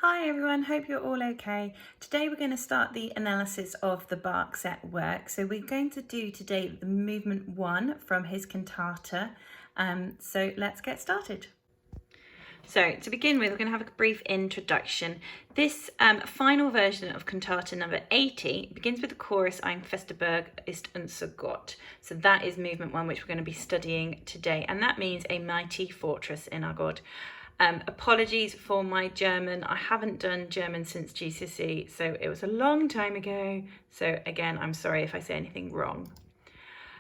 Hi everyone, hope you're all okay. Today we're going to start the analysis of the Bach set work. So we're going to do today the movement 1 from his cantata. So let's get started. So to begin with, we're going to have a brief introduction. This final version of cantata number 80 begins with the chorus Ein fester Berg ist unser Gott. So that is movement 1, which we're going to be studying today. And that means a mighty fortress in our God. Apologies for my German. I haven't done German since GCSE, so it was a long time ago. So again, I'm sorry if I say anything wrong.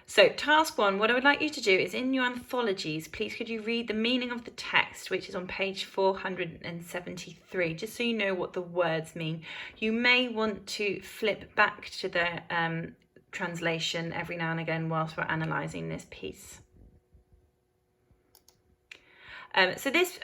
So task 1, what I would like you to do is in your anthologies, please could you read the meaning of the text, which is on page 473, just so you know what the words mean. You may want to flip back to the translation every now and again whilst we're analysing this piece. So this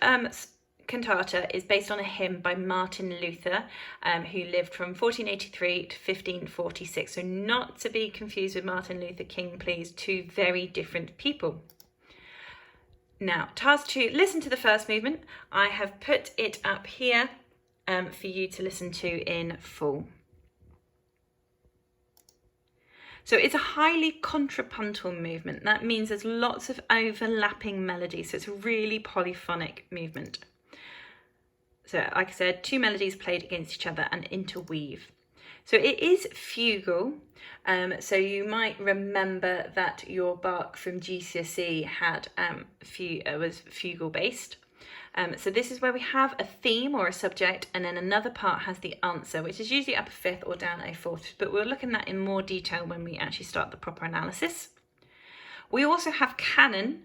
cantata is based on a hymn by Martin Luther, who lived from 1483 to 1546. So not to be confused with Martin Luther King, please, two very different people. Now, task 2, listen to the first movement. I have put it up here for you to listen to in full. So it's a highly contrapuntal movement. That means there's lots of overlapping melodies. So it's a really polyphonic movement. So like I said, 2 melodies played against each other and interweave. So it is fugal. So you might remember that your Bach from GCSE had was fugal based. So this is where we have a theme or a subject, and then another part has the answer, which is usually up a fifth or down a fourth, but we'll look at that in more detail when we actually start the proper analysis. We also have canon,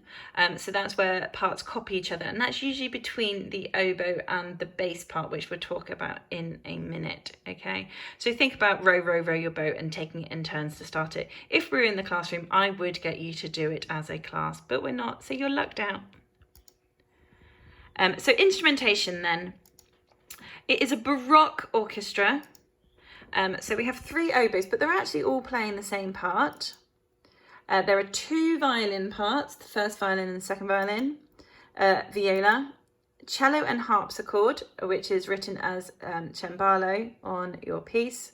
so that's where parts copy each other, and that's usually between the oboe and the bass part, which we'll talk about in a minute, okay? So think about row, row, row your boat and taking it in turns to start it. If we were in the classroom, I would get you to do it as a class, but we're not, so you're lucked out. So instrumentation then. It is a Baroque orchestra. So we have 3 oboes, but they're actually all playing the same part. There are 2 violin parts, the first violin and the second violin, viola, cello and harpsichord, which is written as cembalo on your piece,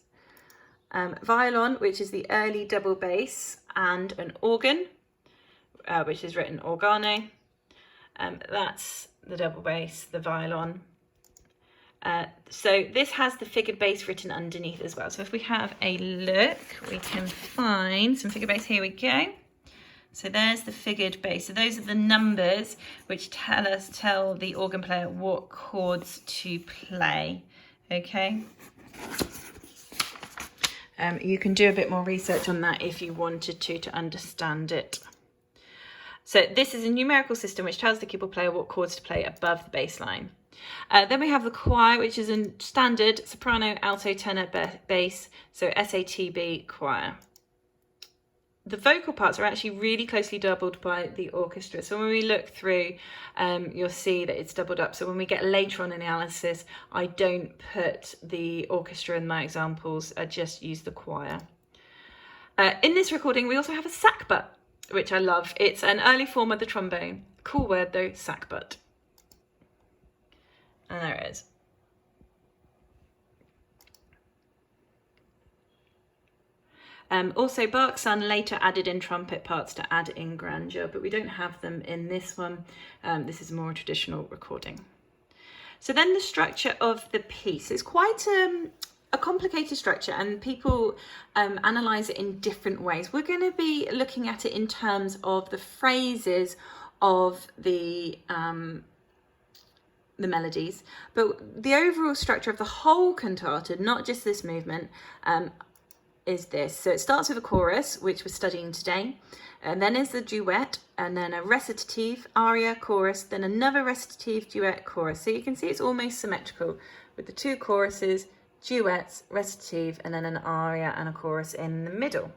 violin, which is the early double bass, and an organ, which is written organo. That's the double bass, the violin. So this has the figured bass written underneath as well. So if we have a look, we can find some figured bass. Here we go. So there's the figured bass. So those are the numbers which tell the organ player what chords to play. Okay. You can do a bit more research on that if you wanted to understand it. So this is a numerical system which tells the keyboard player what chords to play above the bass line. Then we have the choir, which is a standard soprano, alto, tenor, bass, so SATB choir. The vocal parts are actually really closely doubled by the orchestra. So when we look through, you'll see that it's doubled up. So when we get later on in the analysis, I don't put the orchestra in my examples, I just use the choir. In this recording, we also have a sackbut, which I love. It's an early form of the trombone. Cool word though, sackbut. And there it is. Also, Bach's son later added in trumpet parts to add in grandeur, but we don't have them in this one. This is a more traditional recording. So then the structure of the piece is quite a complicated structure, and people analyse it in different ways. We're going to be looking at it in terms of the phrases of the melodies, but the overall structure of the whole cantata, not just this movement, is this. So it starts with a chorus, which we're studying today, and then is the duet, and then a recitative, aria, chorus, then another recitative, duet, chorus. So you can see it's almost symmetrical with the 2 choruses, duets, recitative, and then an aria and a chorus in the middle.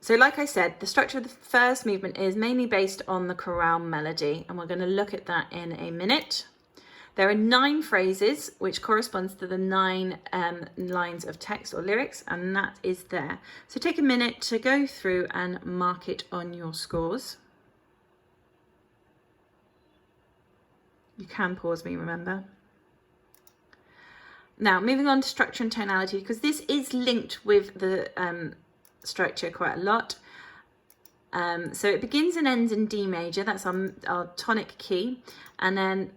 So like I said, the structure of the first movement is mainly based on the chorale melody, and we're going to look at that in a minute. There are 9 phrases, which corresponds to the 9 lines of text or lyrics, and that is there. So take a minute to go through and mark it on your scores. You can pause me, remember. Now, moving on to structure and tonality, because this is linked with the structure quite a lot. So it begins and ends in D major, that's our tonic key. And then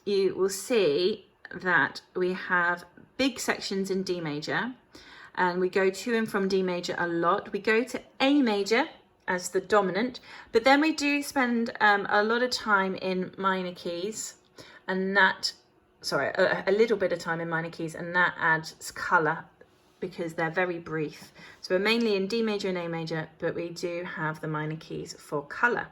you will see that we have big sections in D major, and we go to and from D major a lot. We go to A major as the dominant, but then we do spend a lot of time in minor keys, and that, a little bit of time in minor keys, and that adds colour because they're very brief. So we're mainly in D major and A major, but we do have the minor keys for colour.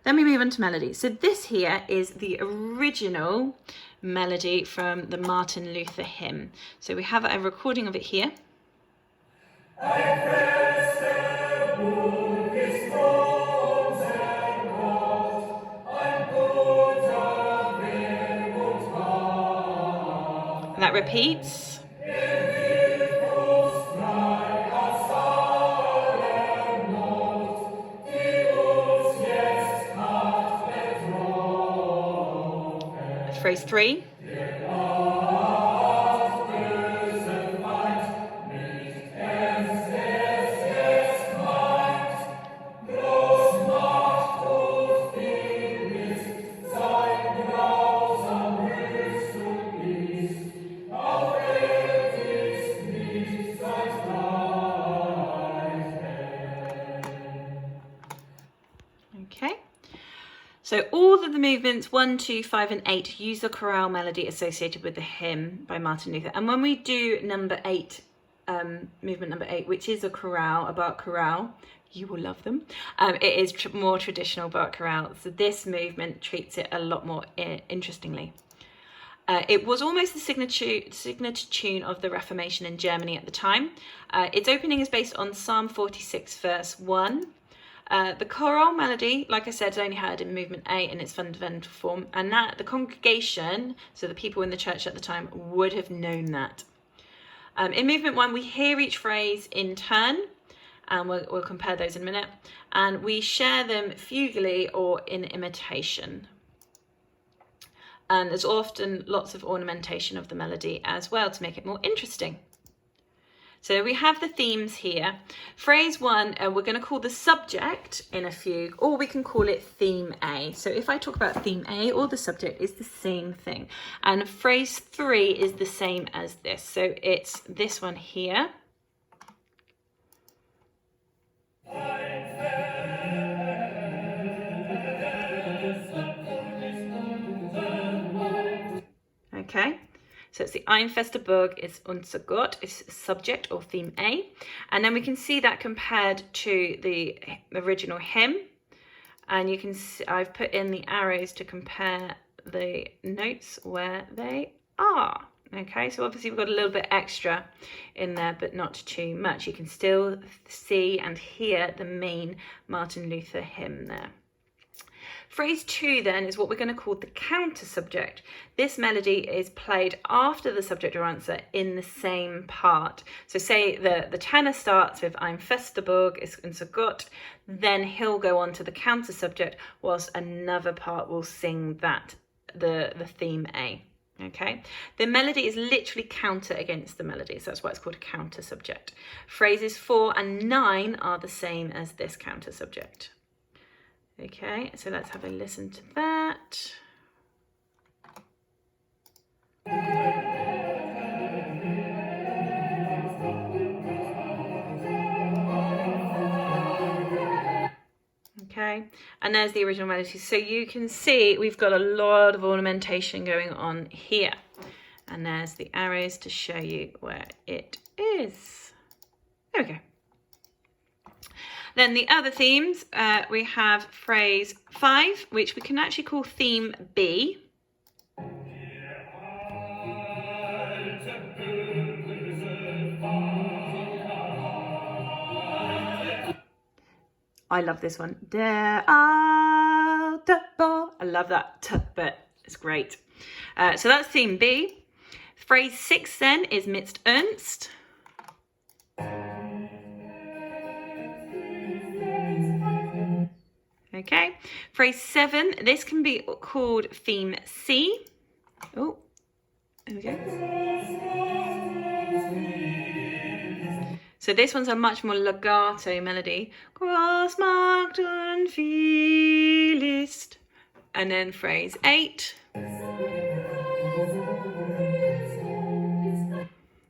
Then we move on to melody. So this here is the original melody from the Martin Luther hymn. So we have a recording of it here. And that repeats. Phrase 3. Okay. So all of the movements 1, 2, 5 and 8 use the chorale melody associated with the hymn by Martin Luther. And when we do number 8, movement number 8, which is a chorale, a Bach chorale, you will love them. It is more traditional Bach chorale. So this movement treats it a lot more interestingly. It was almost the signature tune of the Reformation in Germany at the time. Its opening is based on Psalm 46 verse 1. The chorale melody, like I said, is only heard in movement 8 in its fundamental form, and that the congregation, so the people in the church at the time, would have known that. In movement 1, we hear each phrase in turn, and we'll compare those in a minute, and we share them fugally or in imitation. And there's often lots of ornamentation of the melody as well to make it more interesting. So we have the themes here. Phrase 1, we're going to call the subject in a fugue, or we can call it theme A. So if I talk about theme A, or the subject is the same thing. And phrase 3 is the same as this. So it's this one here. Okay. So it's the Ein fester Burg, it's unser Gott, it's subject or theme A. And then we can see that compared to the original hymn. And you can see I've put in the arrows to compare the notes where they are. Okay, so obviously we've got a little bit extra in there, but not too much. You can still see and hear the main Martin Luther hymn there. Phrase 2 then is what we're going to call the counter subject. This melody is played after the subject or answer in the same part. So say the tenor starts with Ein fester Burg, ist unser Gott, then he'll go on to the counter subject whilst another part will sing that, the theme A. Okay, the melody is literally counter against the melody, so that's why it's called a counter subject. Phrases 4 and 9 are the same as this counter subject. Okay, so let's have a listen to that. Okay, and there's the original melody. So you can see we've got a lot of ornamentation going on here. And there's the arrows to show you where it is. There we go. Then the other themes, we have phrase 5, which we can actually call theme B. I love this one. Der alte Bach. I love that t bit. It's great. So that's theme B. Phrase 6 then is mit Ernst. Okay, phrase 7, this can be called theme C. Oh, there we go. So this one's a much more legato melody. Großmacht und vielest. And then phrase 8.